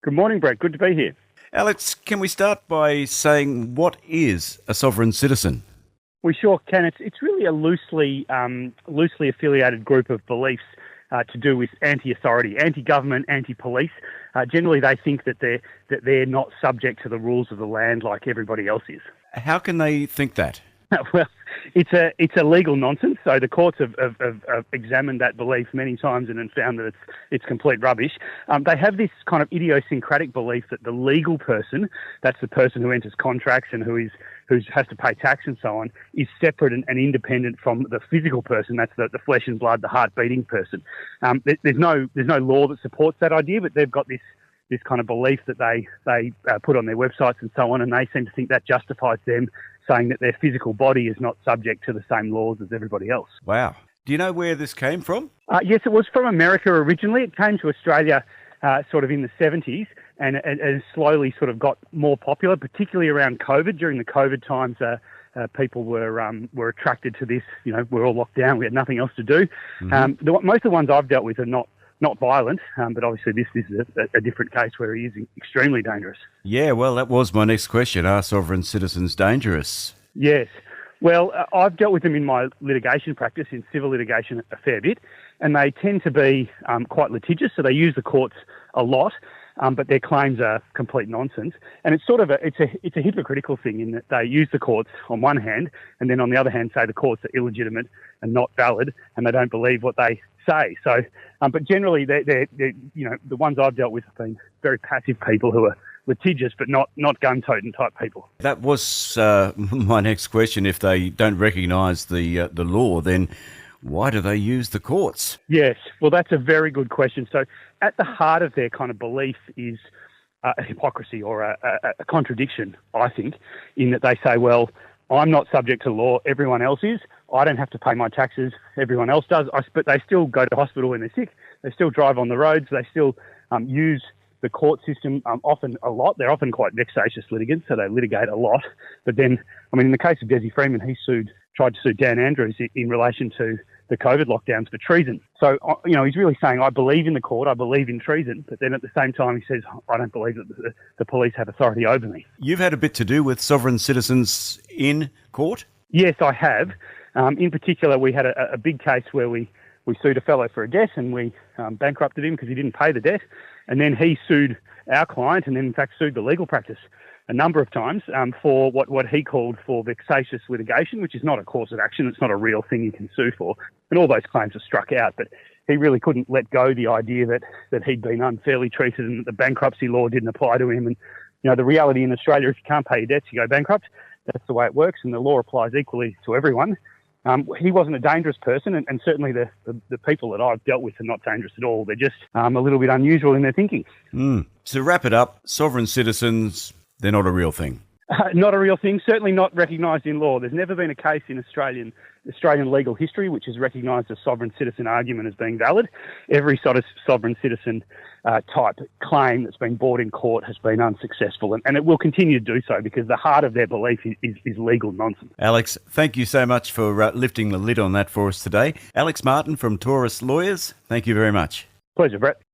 Good morning, Brett. Good to be here. Alex, can we start by saying what is a sovereign citizen? We sure can. It's really a loosely affiliated group of beliefs to do with anti-authority, anti-government, anti-police. Generally, they think that they're not subject to the rules of the land like everybody else is. How can they think that? Well, it's a legal nonsense. So the courts have examined that belief many times and found that it's complete rubbish. They have this kind of idiosyncratic belief that the legal person, that's the person who enters contracts and who has to pay tax and so on, is separate and independent from the physical person. That's the flesh and blood, the heart beating person. There's no law that supports that idea, but they've got this kind of belief that they put on their websites and so on, and they seem to think that justifies them saying that their physical body is not subject to the same laws as everybody else. Wow. Do you know where this came from? Yes, it was from America originally. It came to Australia sort of in the 70s and it slowly sort of got more popular, particularly around COVID. During the COVID times, people were attracted to this. You know, we're all locked down. We had nothing else to do. Mm-hmm. Most of the ones I've dealt with are not violent, but obviously this is a different case where he is extremely dangerous. Yeah, well, that was my next question. Are sovereign citizens dangerous? Yes. Well, I've dealt with them in my litigation practice, in civil litigation a fair bit, and they tend to be quite litigious, so they use the courts a lot, but their claims are complete nonsense. And it's sort of it's a hypocritical thing in that they use the courts on one hand, and then on the other hand say the courts are illegitimate and not valid, and they don't believe what they say. So, but generally, they're the ones I've dealt with have been very passive people who are litigious, but not gun-toting type people. That was my next question. If they don't recognise the law, then why do they use the courts? Yes, well, that's a very good question. So at the heart of their kind of belief is a hypocrisy or a contradiction, I think, in that they say, well, I'm not subject to law, everyone else is. I don't have to pay my taxes, everyone else does. But they still go to hospital when they're sick. They still drive on the roads. They still use the court system often a lot. They're often quite vexatious litigants, so they litigate a lot. But then, I mean, in the case of Dezi Freeman, he tried to sue Dan Andrews in relation to the COVID lockdowns for treason. So, he's really saying, I believe in the court, I believe in treason, but then at the same time he says, I don't believe that the police have authority over me. You've had a bit to do with sovereign citizens in court? Yes, I have. In particular, we had a big case where we sued a fellow for a debt and we bankrupted him because he didn't pay the debt. And then he sued our client and then, in fact, sued the legal practice a number of times for what he called for vexatious litigation, which is not a cause of action. It's not a real thing you can sue for. And all those claims are struck out. But he really couldn't let go the idea that he'd been unfairly treated and that the bankruptcy law didn't apply to him. And, the reality in Australia, if you can't pay your debts, you go bankrupt. That's the way it works. And the law applies equally to everyone. He wasn't a dangerous person, and certainly the people that I've dealt with are not dangerous at all. They're just a little bit unusual in their thinking. To wrap it up, sovereign citizens, they're not a real thing. Not a real thing, certainly not recognised in law. There's never been a case in Australian legal history which has recognised a sovereign citizen argument as being valid. Every sort of sovereign citizen type claim that's been brought in court has been unsuccessful, and it will continue to do so because the heart of their belief is legal nonsense. Alex, thank you so much for lifting the lid on that for us today. Alex Martin from Taurus Lawyers, thank you very much. Pleasure, Brett.